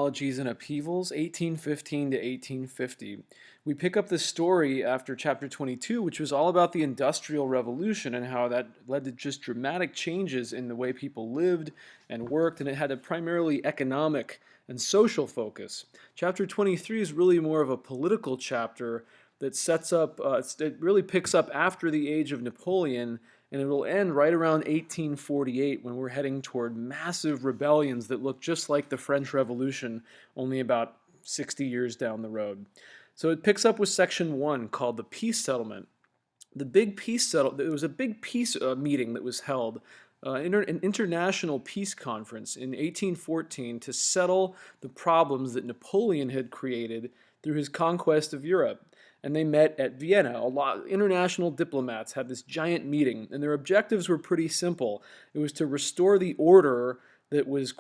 Ideologies and Upheavals, 1815 to 1850. We pick up this story after chapter 22, which was all about the Industrial Revolution and how that led to just dramatic changes in the way people lived and worked, and it had a primarily economic and social focus. Chapter 23 is really more of a political chapter that sets up, it really picks up after the age of Napoleon, and it will end right around 1848 when we're heading toward massive rebellions that look just like the French Revolution, only about 60 years down the road. So it picks up with section 1 called the Peace Settlement. There was a big peace meeting that was held, an international peace conference in 1814 to settle the problems that Napoleon had created through his conquest of Europe. And they met at Vienna. A lot international diplomats had this giant meeting, and their objectives were pretty simple. It was to restore the order that was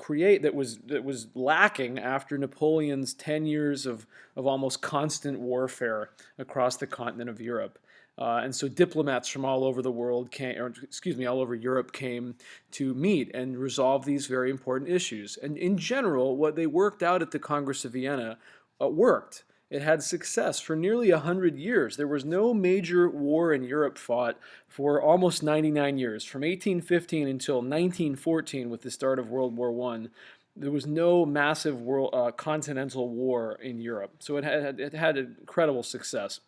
lacking after Napoleon's 10 years of almost constant warfare across the continent of Europe. And so diplomats from all over the world all over Europe came to meet and resolve these very important issues. And in general, what they worked out at the Congress of Vienna worked. It had success for nearly 100 years. There was no major war in Europe fought for almost 99 years. From 1815 until 1914, with the start of World War I, there was no massive continental war in Europe. So it had incredible success.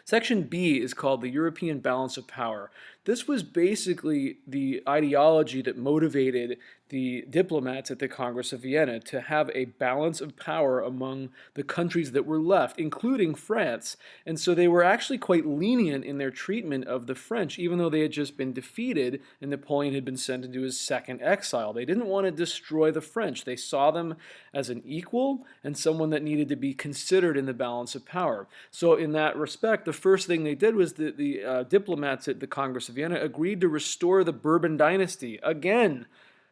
Section B is called the European Balance of Power. This was basically the ideology that motivated the diplomats at the Congress of Vienna to have a balance of power among the countries that were left, including France. And so they were actually quite lenient in their treatment of the French, even though they had just been defeated and Napoleon had been sent into his second exile. They didn't want to destroy the French. They saw them as an equal and someone that needed to be considered in the balance of power. So in that respect, the first thing they did was the diplomats at the Congress of Vienna agreed to restore the Bourbon dynasty. Again,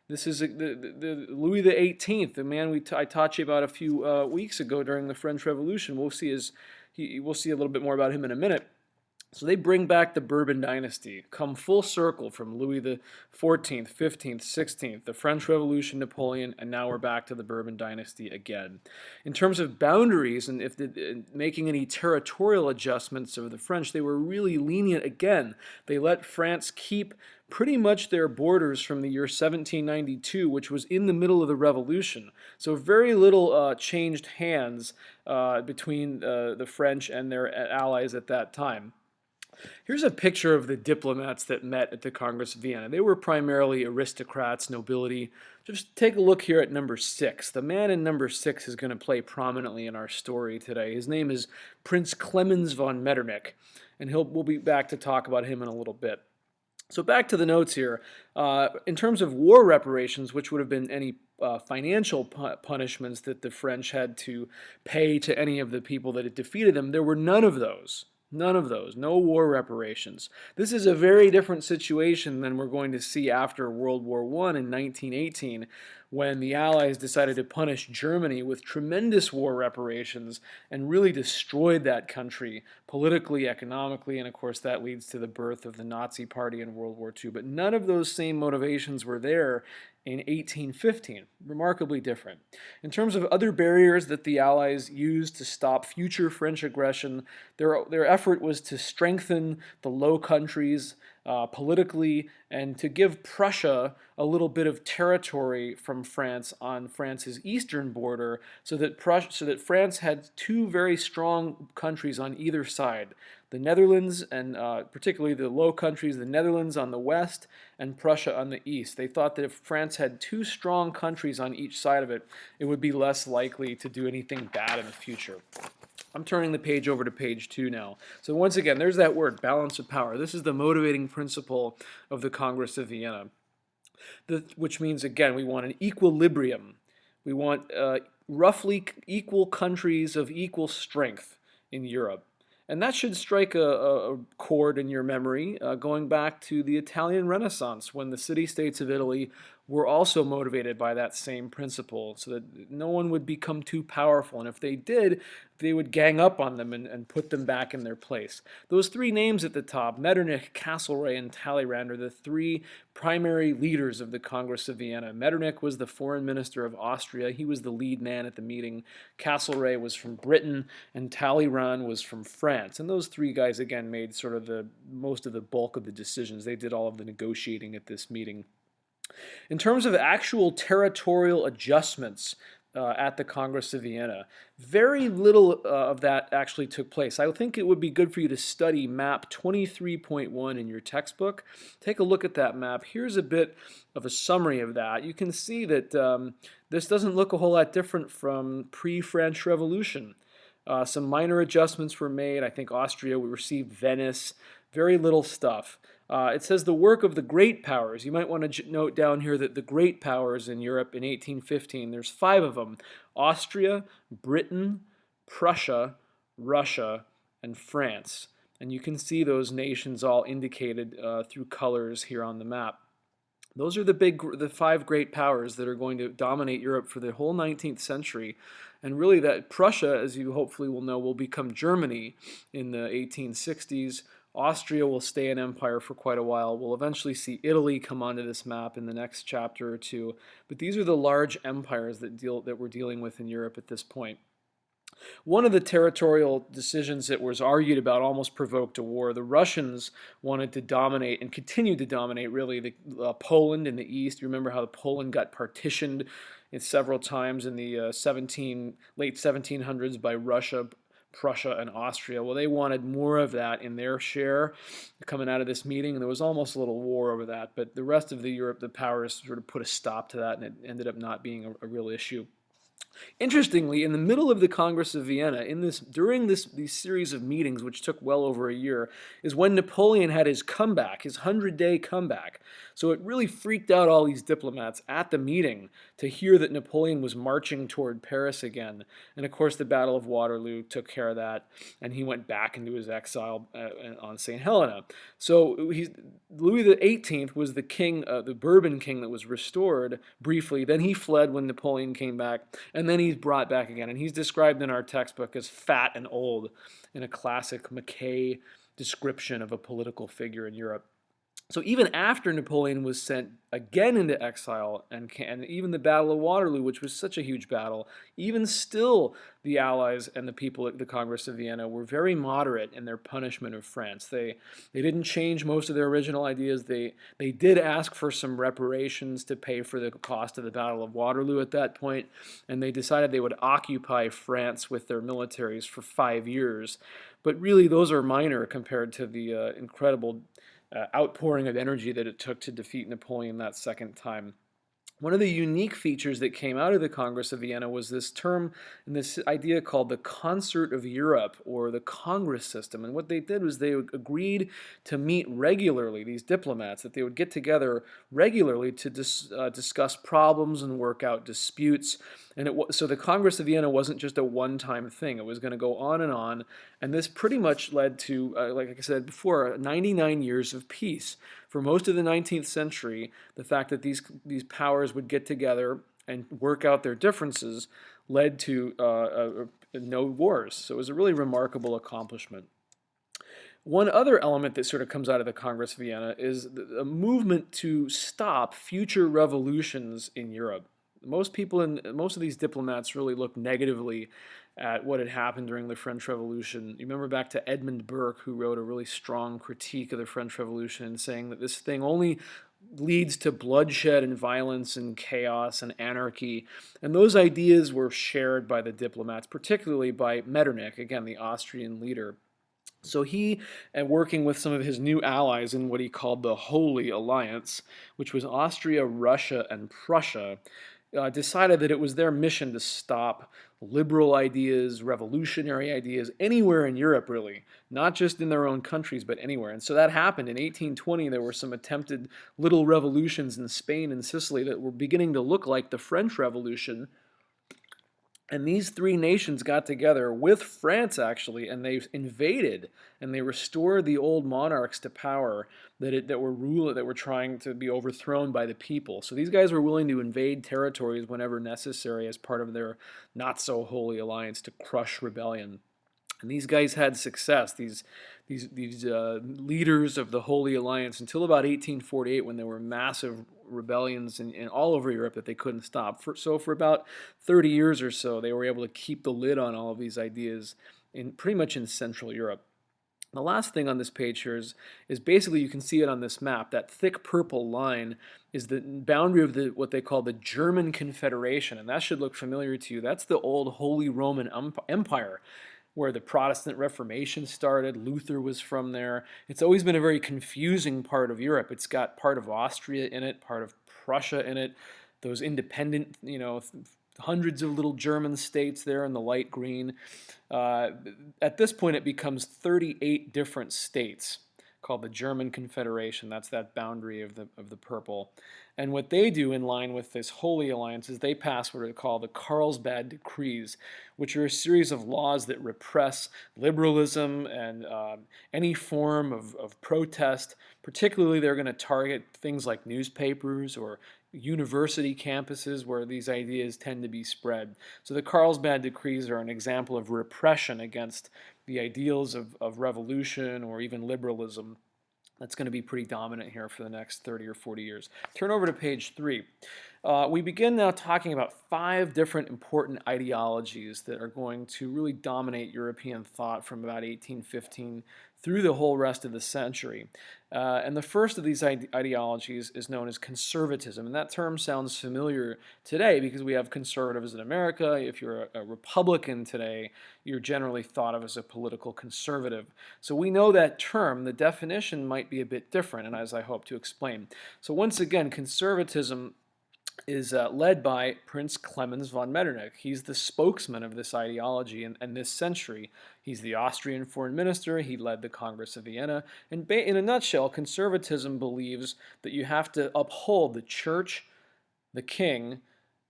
this is the Louis XVIII, the man I taught you about a few weeks ago during the French Revolution. We'll see a little bit more about him in a minute. So they bring back the Bourbon dynasty, come full circle from Louis XIV, XV, XVI, the French Revolution, Napoleon, and now we're back to the Bourbon dynasty again. In terms of boundaries and making any territorial adjustments of the French, they were really lenient again. They let France keep pretty much their borders from the year 1792, which was in the middle of the Revolution. So very little changed hands between the French and their allies at that time. Here's a picture of the diplomats that met at the Congress of Vienna. They were primarily aristocrats, nobility. Just take a look here at number 6. The man in number 6 is going to play prominently in our story today. His name is Prince Clemens von Metternich, and we'll be back to talk about him in a little bit. So back to the notes here. In terms of war reparations, which would have been any financial punishments that the French had to pay to any of the people that had defeated them, there were none of those. None of those. No war reparations. This is a very different situation than we're going to see after World War I in 1918, when the Allies decided to punish Germany with tremendous war reparations and really destroyed that country politically, economically, and of course that leads to the birth of the Nazi Party in World War II. But none of those same motivations were there in 1815, remarkably different. In terms of other barriers that the Allies used to stop future French aggression, their effort was to strengthen the Low Countries politically and to give Prussia a little bit of territory from France on France's eastern border so that France had two very strong countries on either side. The Netherlands and particularly the Low Countries, the Netherlands on the west and Prussia on the east. They thought that if France had two strong countries on each side of it, it would be less likely to do anything bad in the future. I'm turning the page over to page 2 now. So once again, there's that word, balance of power. This is the motivating principle of the Congress of Vienna, which means, again, we want an equilibrium. We want roughly equal countries of equal strength in Europe. And that should strike a chord in your memory, going back to the Italian Renaissance, when the city-states of Italy were also motivated by that same principle, so that no one would become too powerful. And if they did, they would gang up on them and put them back in their place. Those three names at the top, Metternich, Castlereagh, and Talleyrand, are the three primary leaders of the Congress of Vienna. Metternich was the foreign minister of Austria. He was the lead man at the meeting. Castlereagh was from Britain, and Talleyrand was from France. And those three guys, again, made sort of the most of the bulk of the decisions. They did all of the negotiating at this meeting. In terms of actual territorial adjustments at the Congress of Vienna, very little of that actually took place. I think it would be good for you to study map 23.1 in your textbook. Take a look at that map. Here's a bit of a summary of that. You can see that this doesn't look a whole lot different from pre-French Revolution. Some minor adjustments were made. I think Austria received Venice. Very little stuff. It says the work of the great powers. You might want to note down here that the great powers in Europe in 1815, there's 5 of them: Austria, Britain, Prussia, Russia, and France. And you can see those nations all indicated through colors here on the map. Those are the 5 great powers that are going to dominate Europe for the whole 19th century. And really that Prussia, as you hopefully will know, will become Germany in the 1860s. Austria will stay an empire for quite a while. We'll eventually see Italy come onto this map in the next chapter or two. But these are the large empires that we're dealing with in Europe at this point. One of the territorial decisions that was argued about almost provoked a war. The Russians wanted to dominate and continued to dominate, really, Poland in the east. You remember how Poland got partitioned several times in the late 1700s by Russia, Prussia, and Austria. Well, they wanted more of that in their share coming out of this meeting, and there was almost a little war over that. But the rest of the powers sort of put a stop to that, and it ended up not being a real issue. Interestingly, in the middle of the Congress of Vienna, during these series of meetings, which took well over a year, is when Napoleon had his comeback, his 100-day comeback. So it really freaked out all these diplomats at the meeting to hear that Napoleon was marching toward Paris again. And of course, the Battle of Waterloo took care of that, and he went back into his exile on St. Helena. So Louis XVIII was the king, the Bourbon king that was restored briefly. Then he fled when Napoleon came back, and then he's brought back again. And he's described in our textbook as fat and old, in a classic Mackay description of a political figure in Europe. So even after Napoleon was sent again into exile, and even the Battle of Waterloo, which was such a huge battle, even still the Allies and the people at the Congress of Vienna were very moderate in their punishment of France. They didn't change most of their original ideas. They did ask for some reparations to pay for the cost of the Battle of Waterloo at that point, and they decided they would occupy France with their militaries for 5 years. But really, those are minor compared to the incredible outpouring of energy that it took to defeat Napoleon that second time. One of the unique features that came out of the Congress of Vienna was this term and this idea called the Concert of Europe, or the Congress system. And what they did was they agreed to meet regularly, these diplomats, that they would get together regularly to discuss problems and work out disputes. And so the Congress of Vienna wasn't just a one-time thing. It was going to go on, and this pretty much led to, like I said before, 99 years of peace. For most of the 19th century, the fact that these powers would get together and work out their differences led to no wars. So it was a really remarkable accomplishment. One other element that sort of comes out of the Congress of Vienna is a movement to stop future revolutions in Europe. Most of these diplomats really look negatively at what had happened during the French Revolution. You remember back to Edmund Burke, who wrote a really strong critique of the French Revolution, saying that this thing only leads to bloodshed and violence and chaos and anarchy. And those ideas were shared by the diplomats, particularly by Metternich, again, the Austrian leader. So he, working with some of his new allies in what he called the Holy Alliance, which was Austria, Russia, and Prussia, decided that it was their mission to stop liberal ideas, revolutionary ideas, anywhere in Europe, really. Not just in their own countries, but anywhere. And so that happened. In 1820, there were some attempted little revolutions in Spain and Sicily that were beginning to look like the French Revolution. And these three nations got together with France, actually, and they invaded and they restored the old monarchs to power that were trying to be overthrown by the people. So these guys were willing to invade territories whenever necessary as part of their not so holy alliance to crush rebellion. And these guys had success. These leaders of the Holy Alliance until about 1848, when there were massive rebellions in all over Europe that they couldn't stop. So for about 30 years or so, they were able to keep the lid on all of these ideas in pretty much in Central Europe. The last thing on this page here is basically, you can see it on this map. That thick purple line is the boundary of what they call the German Confederation, and that should look familiar to you. That's the old Holy Roman Empire, where the Protestant Reformation started. Luther was from there. It's always been a very confusing part of Europe. It's got part of Austria in it, part of Prussia in it, those independent, hundreds of little German states there in the light green. At this point, it becomes 38 different states called the German Confederation. That's that boundary of the purple. And what they do in line with this Holy Alliance is they pass what are called the Carlsbad Decrees, which are a series of laws that repress liberalism and any form of protest. Particularly, they're going to target things like newspapers or university campuses where these ideas tend to be spread. So the Carlsbad Decrees are an example of repression against the ideals of revolution or even liberalism. That's going to be pretty dominant here for the next 30 or 40 years. Turn over to page 3. We begin now talking about 5 different important ideologies that are going to really dominate European thought from about 1815 through the whole rest of the century. And the first of these ideologies is known as conservatism. And that term sounds familiar today because we have conservatives in America. If you're a Republican today, you're generally thought of as a political conservative. So we know that term. The definition might be a bit different, and as I hope to explain. So once again, conservatism is led by Prince Clemens von Metternich. He's the spokesman of this ideology in this century. He's the Austrian foreign minister. He led the Congress of Vienna. And in a nutshell, conservatism believes that you have to uphold the church, the king,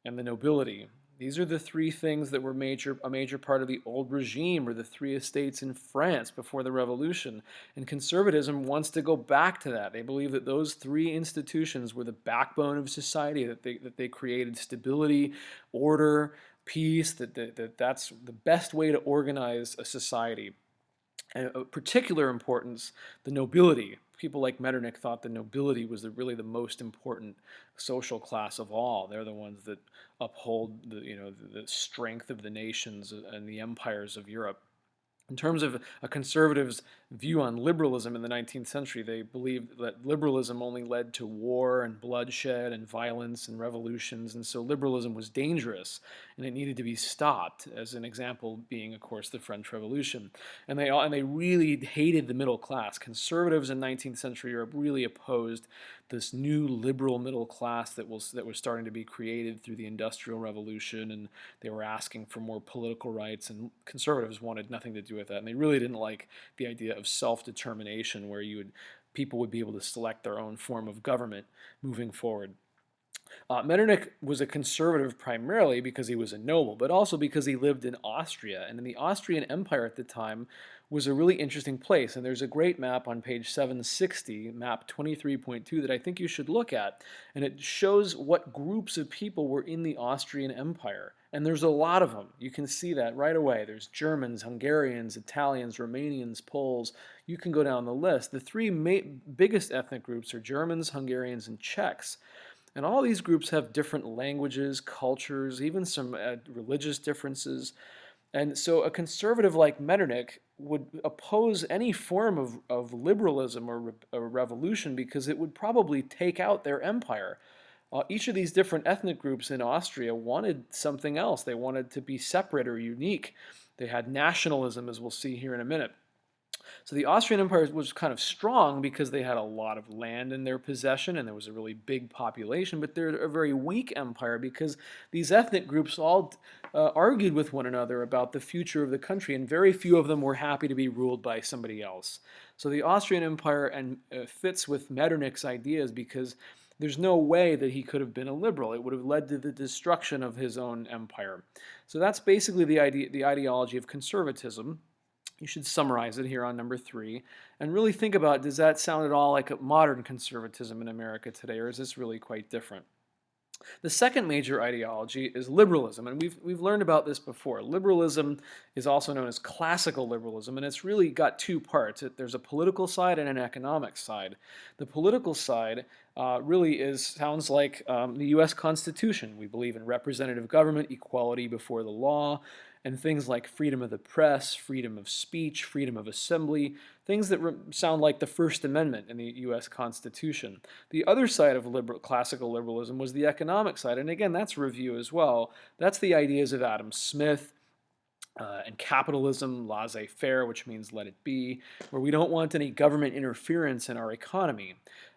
and the nobility. These are the 3 things that were a major part of the old regime, or the 3 estates in France before the revolution. And conservatism wants to go back to that. They believe that those 3 institutions were the backbone of society, that they created stability, order, peace, that's the best way to organize a society. And of particular importance, the nobility. People like Metternich thought the nobility was really the most important social class of all. They're the ones that uphold the strength of the nations and the empires of Europe. In terms of a conservative's view on liberalism in the 19th century, they believed that liberalism only led to war and bloodshed and violence and revolutions, and so liberalism was dangerous and it needed to be stopped, as an example being, of course, the French Revolution. And they really hated the middle class. Conservatives in 19th century Europe really opposed this new liberal middle class that was starting to be created through the Industrial Revolution, and they were asking for more political rights, and conservatives wanted nothing to do with that, and they really didn't like the idea of self-determination, where people would be able to select their own form of government moving forward. Metternich was a conservative primarily because he was a noble, but also because he lived in Austria. And in the Austrian Empire at the time was a really interesting place. And there's a great map on page 760, map 23.2, that I think you should look at. And it shows what groups of people were in the Austrian Empire. And there's a lot of them. You can see that right away. There's Germans, Hungarians, Italians, Romanians, Poles. You can go down the list. The 3 biggest ethnic groups are Germans, Hungarians, and Czechs. And all these groups have different languages, cultures, even some religious differences. And so a conservative like Metternich would oppose any form of liberalism or a revolution because it would probably take out their empire. Each of these different ethnic groups in Austria wanted something else. They wanted to be separate or unique. They had nationalism, as we'll see here in a minute. So the Austrian Empire was kind of strong because they had a lot of land in their possession and there was a really big population, but they're a very weak empire because these ethnic groups all argued with one another about the future of the country, and very few of them were happy to be ruled by somebody else. So the Austrian Empire fits with Metternich's ideas because there's no way that he could have been a liberal. It would have led to the destruction of his own empire. So that's basically the ideology of conservatism. You should summarize it here on number 3 and really think about, does that sound at all like a modern conservatism in America today, or is this really quite different? The second major ideology is liberalism, and we've learned about this before. Liberalism is also known as classical liberalism, and it's really got two parts. There's a political side and an economic side. The political side really sounds like the U.S. Constitution. We believe in representative government, equality before the law, and things like freedom of the press, freedom of speech, freedom of assembly, things that sound like the First Amendment in the U.S. Constitution. The other side of classical liberalism was the economic side, and again, that's review as well. That's the ideas of Adam Smith, and capitalism, laissez-faire, which means let it be, where we don't want any government interference in our economy.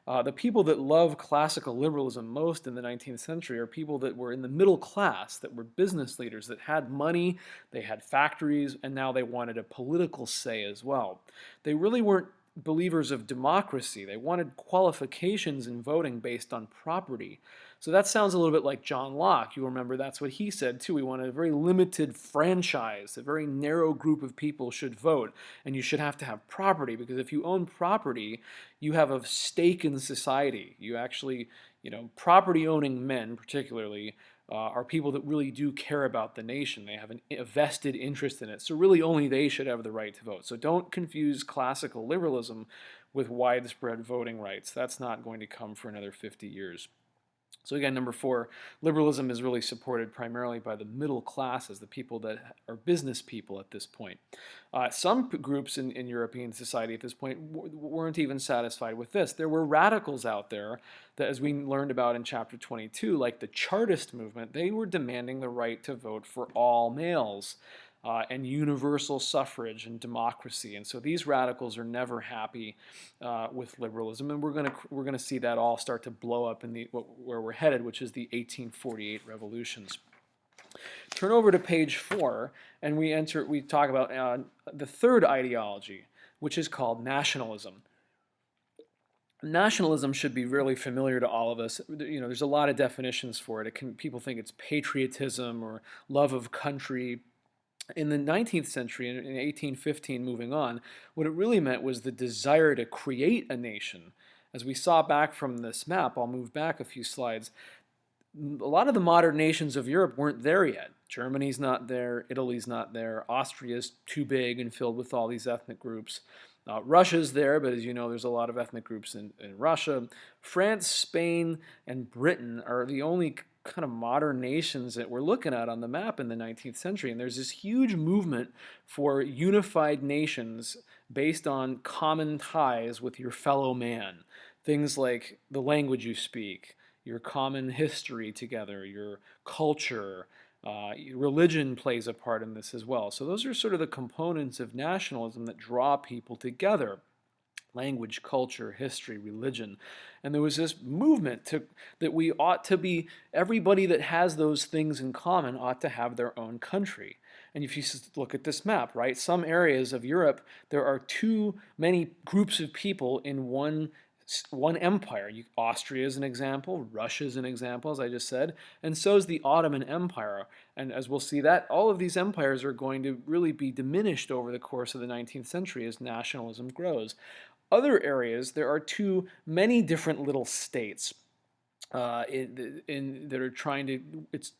The people that love classical liberalism most in the 19th century are people that were in the middle class, that were business leaders, that had money, they had factories, and now they wanted a political say as well. They really weren't believers of democracy. They wanted qualifications in voting based on property. So that sounds a little bit like John Locke. You remember that's what he said too. We wanted a very limited franchise. A very narrow group of people should vote, and you should have to have property, because if you own property, you have a stake in society. You actually, property owning men particularly are people that really do care about the nation. They have a vested interest in it. So really only they should have the right to vote. So don't confuse classical liberalism with widespread voting rights. That's not going to come for another 50 years. So again, number 4, liberalism is really supported primarily by the middle classes, the people that are business people at this point. Some groups in European society at this point weren't even satisfied with this. There were radicals out there that, as we learned about in chapter 22, like the Chartist movement, they were demanding the right to vote for all males. And universal suffrage and democracy, and so these radicals are never happy with liberalism, and we're gonna see that all start to blow up in where we're headed, which is the 1848 revolutions. Turn over to page 4, and we talk about the third ideology, which is called nationalism. Nationalism should be really familiar to all of us. There's a lot of definitions for it. People think it's patriotism or love of country. In the 19th century, in 1815 moving on, what it really meant was the desire to create a nation. As we saw back from this map, I'll move back a few slides, a lot of the modern nations of Europe weren't there yet. Germany's not there, Italy's not there, Austria's too big and filled with all these ethnic groups. Russia's there, but as you know, there's a lot of ethnic groups in Russia. France, Spain, and Britain are the only kind of modern nations that we're looking at on the map in the 19th century. And there's this huge movement for unified nations based on common ties with your fellow man. Things like the language you speak, your common history together, your culture, religion plays a part in this as well. So those are sort of the components of nationalism that draw people together. Language, culture, history, religion. And there was this movement that we ought to be, everybody that has those things in common ought to have their own country. And if you look at this map, right, some areas of Europe, there are too many groups of people in one empire. Austria is an example, Russia is an example, as I just said, and so is the Ottoman Empire. And as we'll see, that all of these empires are going to really be diminished over the course of the 19th century as nationalism grows. Other areas, there are too many different little states that are trying to. It's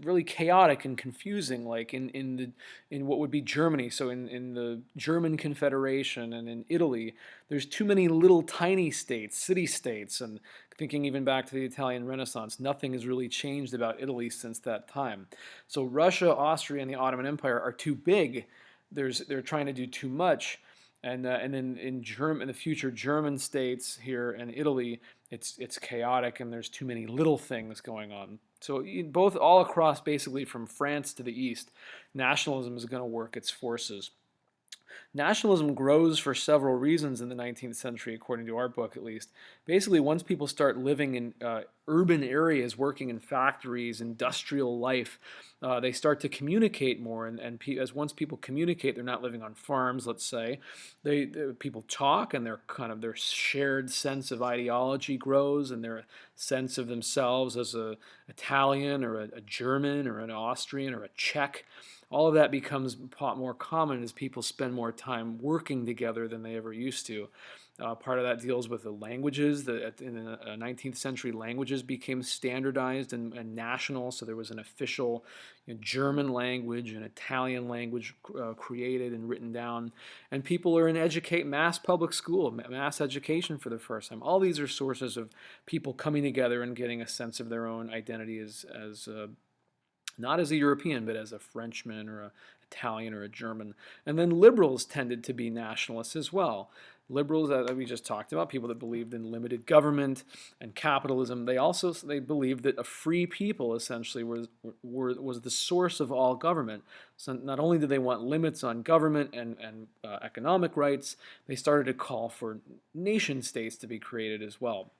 really chaotic and confusing. Like in what would be Germany, so in the German Confederation and in Italy, there's too many little tiny states, city-states, and thinking even back to the Italian Renaissance, nothing has really changed about Italy since that time. So Russia, Austria, and the Ottoman Empire are too big. They're trying to do too much. And then in the future German states here and Italy, it's chaotic and there's too many little things going on. So both all across, basically from France to the east, nationalism is going to work its forces. Nationalism grows for several reasons in the 19th century, according to our book at least. Basically, once people start living in urban areas, working in factories, industrial life, they start to communicate more. And as once people communicate, they're not living on farms, let's say. People talk, and their shared sense of ideology grows, and their sense of themselves as a Italian or a German or an Austrian or a Czech. All of that becomes more common as people spend more time working together than they ever used to. Part of that deals with the languages. In the 19th century, languages became standardized and national. So there was an official German language and Italian language created and written down. And people are in mass public school, mass education for the first time. All these are sources of people coming together and getting a sense of their own identity as not as a European, but as a Frenchman or an Italian or a German. And then liberals tended to be nationalists as well. Liberals that we just talked about, people that believed in limited government and capitalism, they believed that a free people essentially was the source of all government. So not only did they want limits on government and economic rights, they started to call for nation states to be created as well.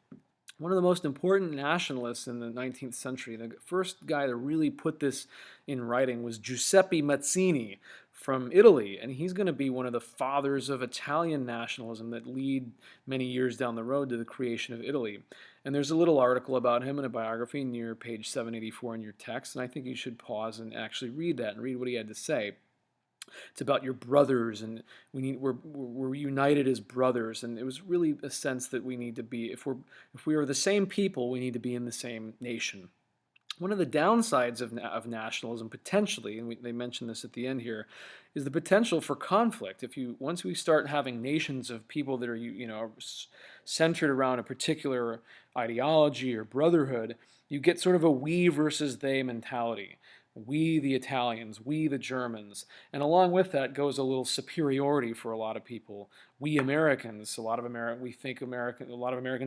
One of the most important nationalists in the 19th century, the first guy to really put this in writing, was Giuseppe Mazzini from Italy. And he's going to be one of the fathers of Italian nationalism that lead many years down the road to the creation of Italy. And there's a little article about him in a biography near page 784 in your text. And I think you should pause and actually read that and read what he had to say. It's about your brothers, and we're united as brothers, and it was really a sense that we need to be, if we are the same people, we need to be in the same nation. One of the downsides of nationalism, potentially, and they mention this at the end here, is the potential for conflict. Once we start having nations of people that are centered around a particular ideology or brotherhood, you get sort of a we versus they mentality. We the Italians, we the Germans, and along with that goes a little superiority for a lot of people. We Americans, a lot of Americans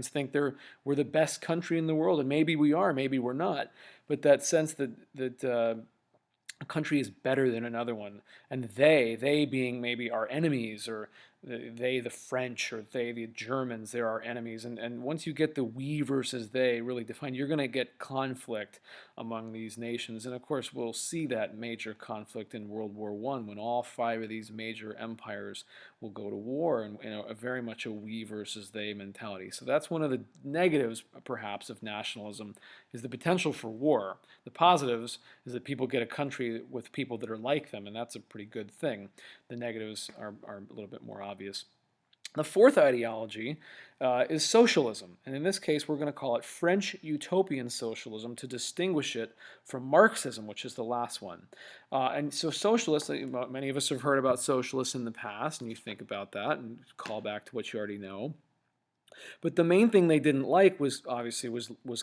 think we're the best country in the world, and maybe we are, maybe we're not. But that sense that a country is better than another one, and they being maybe our enemies, or they the French, or they the Germans, they're our enemies. And once you get the we versus they really defined, you're going to get conflict among these nations. And of course, we'll see that major conflict in World War I, when all 5 of these major empires will go to war, and very much a we versus they mentality. So that's one of the negatives, perhaps, of nationalism, is the potential for war. The positives is that people get a country with people that are like them, and that's a pretty good thing. The negatives are a little bit more obvious. The fourth ideology is socialism, and in this case we're going to call it French utopian socialism to distinguish it from Marxism, which is the last one. And so socialists, many of us have heard about socialists in the past, and you think about that and call back to what you already know. But the main thing they didn't like was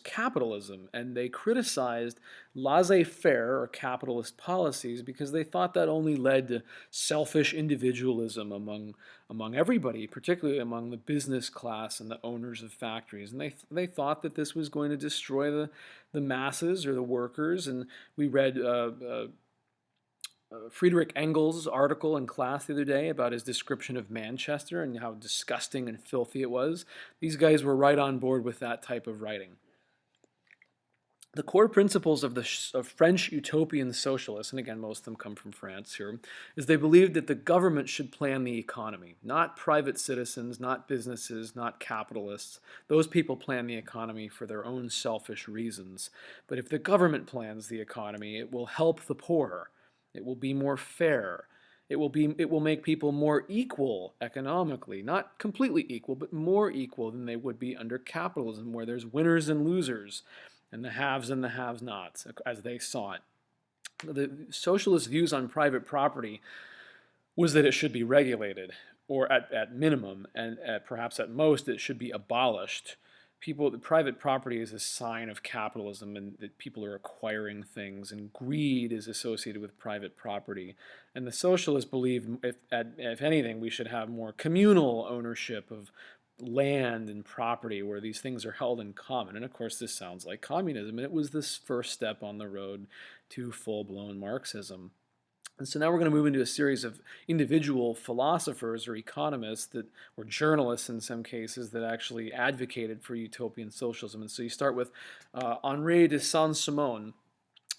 capitalism, and they criticized laissez-faire or capitalist policies because they thought that only led to selfish individualism among everybody, particularly among the business class and the owners of factories. And they thought that this was going to destroy the masses or the workers. And we read Friedrich Engels' article in class the other day about his description of Manchester and how disgusting and filthy it was. These guys were right on board with that type of writing. The core principles of French utopian socialists, and again most of them come from France here, is they believed that the government should plan the economy, not private citizens, not businesses, not capitalists. Those people plan the economy for their own selfish reasons. But if the government plans the economy, it will help the poor. It will be more fair. It will make people more equal economically, not completely equal, but more equal than they would be under capitalism, where there's winners and losers, and the haves and the have-nots, as they saw it. The socialist views on private property was that it should be regulated, or at minimum, and perhaps at most, it should be abolished. Private property is a sign of capitalism, and that people are acquiring things, and greed is associated with private property. And the socialists believe, if anything, we should have more communal ownership of land and property, where these things are held in common. And of course, this sounds like communism, and it was this first step on the road to full-blown Marxism. And so now we're going to move into a series of individual philosophers or economists or journalists in some cases, that actually advocated for utopian socialism. And so you start with Henri de Saint-Simon,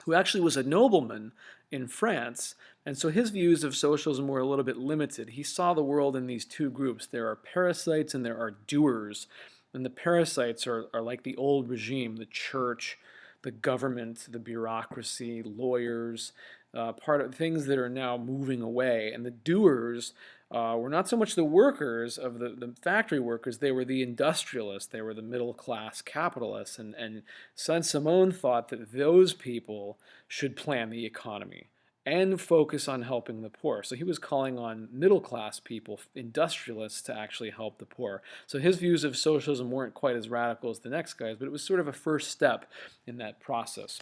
who actually was a nobleman in France, and so his views of socialism were a little bit limited. He saw the world in these two groups. There are parasites and there are doers. And the parasites are like the old regime, the church, the government, the bureaucracy, lawyers, part of things that are now moving away. And the doers were not so much the workers of the factory workers, they were the industrialists, they were the middle class capitalists. And Saint-Simon thought that those people should plan the economy and focus on helping the poor. So he was calling on middle class people, industrialists, to actually help the poor. So his views of socialism weren't quite as radical as the next guy's, but it was sort of a first step in that process.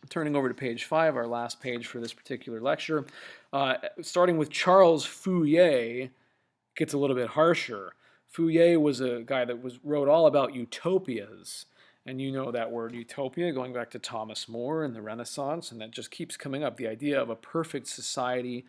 Turning over to page 5, our last page for this particular lecture, starting with Charles Fourier, gets a little bit harsher. Fourier was a guy that wrote all about utopias. And you know that word utopia, going back to Thomas More and the Renaissance, and that just keeps coming up. The idea of a perfect society.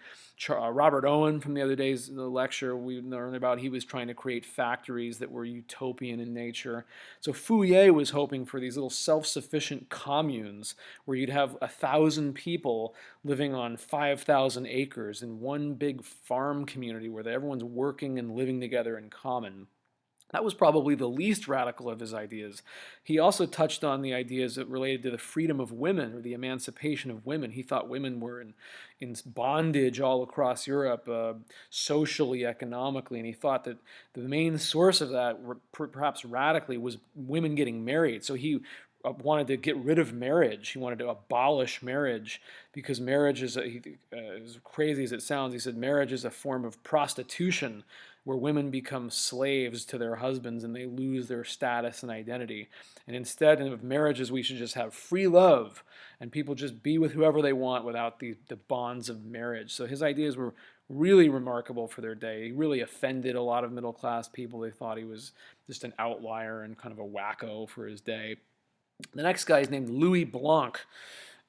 Robert Owen from the other day's lecture, we learned about, he was trying to create factories that were utopian in nature. So Fourier was hoping for these little self-sufficient communes where you'd have 1,000 people living on 5,000 acres in one big farm community where everyone's working and living together in common. That was probably the least radical of his ideas. He also touched on the ideas that related to the freedom of women or the emancipation of women. He thought women were in bondage all across Europe, socially, economically, and he thought that the main source of that, perhaps radically, was women getting married. So he wanted to get rid of marriage. He wanted to abolish marriage because marriage is, as crazy as it sounds, he said marriage is a form of prostitution where women become slaves to their husbands and they lose their status and identity. And instead of marriages, we should just have free love and people just be with whoever they want without the bonds of marriage. So his ideas were really remarkable for their day. He really offended a lot of middle class people. They thought he was just an outlier and kind of a wacko for his day. The next guy is named Louis Blanc.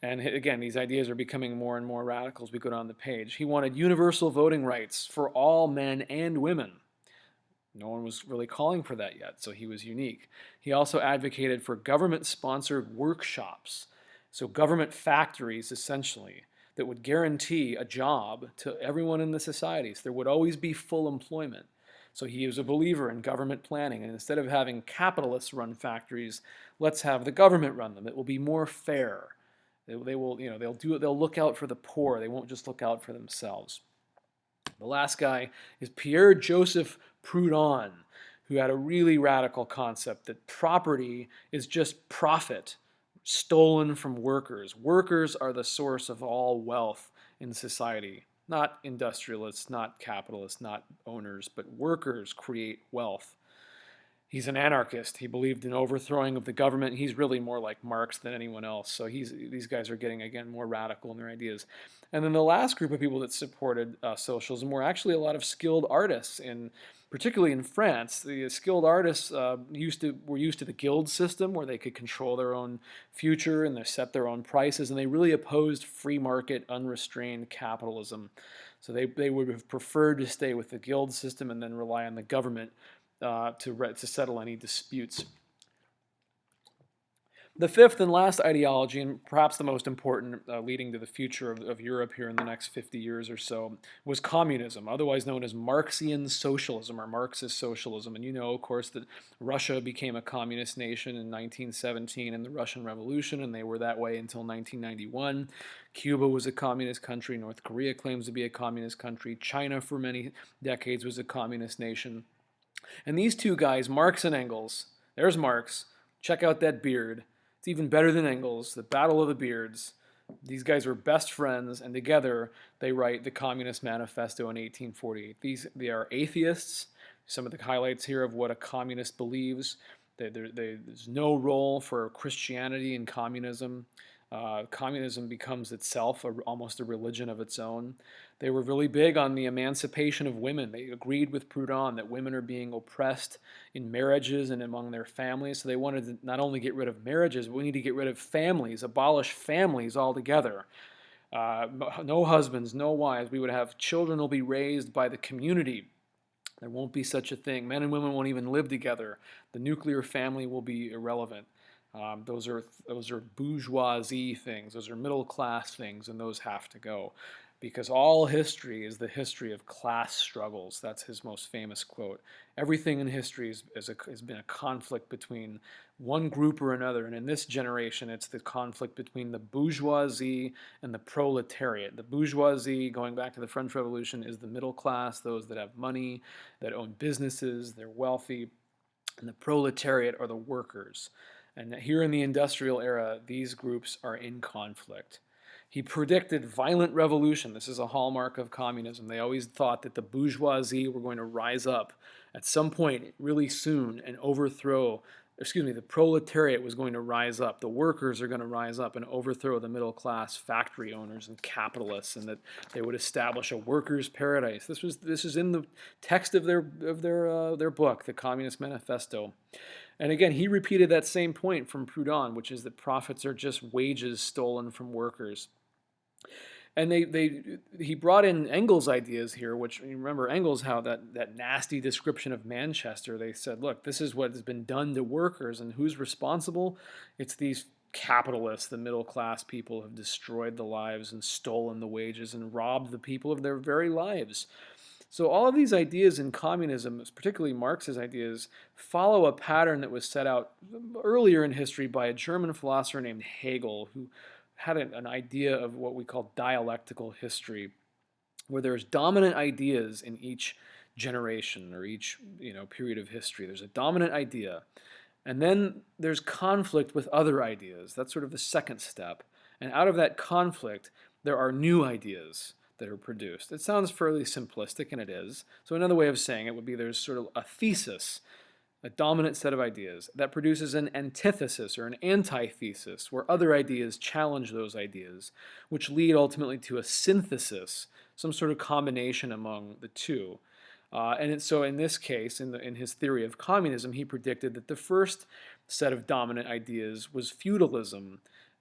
And again, these ideas are becoming more and more radical as we go down the page. He wanted universal voting rights for all men and women. No one was really calling for that yet, so he was unique. He also advocated for government-sponsored workshops, so government factories, essentially, that would guarantee a job to everyone in the society. So there would always be full employment. So he was a believer in government planning, and instead of having capitalists run factories, let's have the government run them. It will be more fair. They will, they'll look out for the poor. They won't just look out for themselves. The last guy is Pierre-Joseph Proudhon, who had a really radical concept that property is just profit stolen from workers. Workers are the source of all wealth in society. Not industrialists, not capitalists, not owners, but workers create wealth. He's an anarchist. He believed in overthrowing of the government. He's really more like Marx than anyone else. So these guys are getting, again, more radical in their ideas. And then the last group of people that supported socialism were actually a lot of skilled artists, particularly in France. The skilled artists were used to the guild system where they could control their own future and they set their own prices, and they really opposed free market, unrestrained capitalism. So they would have preferred to stay with the guild system and then rely on the government to settle any disputes. The fifth and last ideology, and perhaps the most important leading to the future of Europe here in the next 50 years or so, was communism, otherwise known as Marxian socialism or Marxist socialism. And you know, of course, that Russia became a communist nation in 1917 in the Russian Revolution, and they were that way until 1991. Cuba was a communist country. North Korea claims to be a communist country. China, for many decades, was a communist nation. And these two guys, Marx and Engels, there's Marx, check out that beard. It's even better than Engels, the Battle of the Beards. These guys were best friends, and together they write the Communist Manifesto in 1848. They are atheists. Some of the highlights here of what a communist believes. There's no role for Christianity in communism. Communism becomes itself almost a religion of its own. They were really big on the emancipation of women. They agreed with Proudhon that women are being oppressed in marriages and among their families. So they wanted to not only get rid of marriages, but we need to get rid of families, abolish families altogether. No husbands, no wives. We would have children will be raised by the community. There won't be such a thing. Men and women won't even live together. The nuclear family will be irrelevant. Those are bourgeoisie things. Those are middle class things, and those have to go, because all history is the history of class struggles. That's his most famous quote. Everything in history has been a conflict between one group or another, and in this generation, it's the conflict between the bourgeoisie and the proletariat. The bourgeoisie, going back to the French Revolution, is the middle class, those that have money, that own businesses, they're wealthy, and the proletariat are the workers. And here in the industrial era, these groups are in conflict. He predicted violent revolution. This is a hallmark of communism. They always thought that the bourgeoisie were going to rise up at some point really soon and the proletariat was going to rise up. The workers are going to rise up and overthrow the middle class factory owners and capitalists, and that they would establish a workers' paradise. This is in the text of their book, the Communist Manifesto. And again, he repeated that same point from Proudhon, which is that profits are just wages stolen from workers. And he brought in Engels' ideas here, which, you remember Engels, how that nasty description of Manchester, they said, look, this is what has been done to workers, and who's responsible? It's these capitalists, the middle class people, have destroyed the lives and stolen the wages and robbed the people of their very lives. So all of these ideas in communism, particularly Marx's ideas, follow a pattern that was set out earlier in history by a German philosopher named Hegel, who had an idea of what we call dialectical history, where there's dominant ideas in each generation or each period of history. There's a dominant idea, and then there's conflict with other ideas. That's sort of the second step. And out of that conflict, there are new ideas that are produced. It sounds fairly simplistic, and it is. So another way of saying it would be there's sort of a thesis, a dominant set of ideas, that produces an antithesis or an antithesis, where other ideas challenge those ideas, which lead ultimately to a synthesis, some sort of combination among the two. So in this case, in his theory of communism, he predicted that the first set of dominant ideas was feudalism,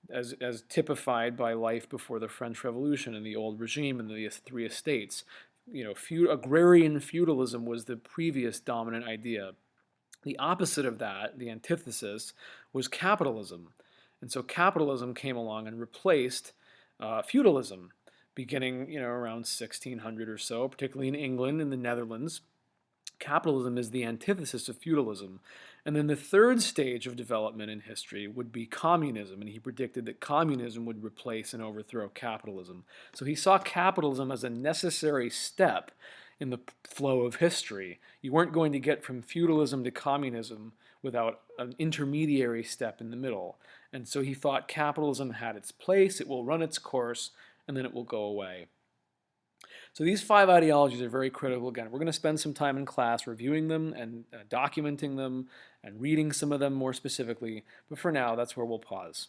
as typified by life before the French Revolution and the old regime and the three estates. Agrarian feudalism was the previous dominant idea. The opposite of that, the antithesis, was capitalism. And so capitalism came along and replaced feudalism, beginning around 1600 or so, particularly in England and the Netherlands. Capitalism is the antithesis of feudalism. And then the third stage of development in history would be communism, and he predicted that communism would replace and overthrow capitalism. So he saw capitalism as a necessary step in the flow of history. You weren't going to get from feudalism to communism without an intermediary step in the middle. And so he thought capitalism had its place, it will run its course, and then it will go away. So these 5 ideologies are very critical. Again, we're going to spend some time in class reviewing them and documenting them and reading some of them more specifically. But for now, that's where we'll pause.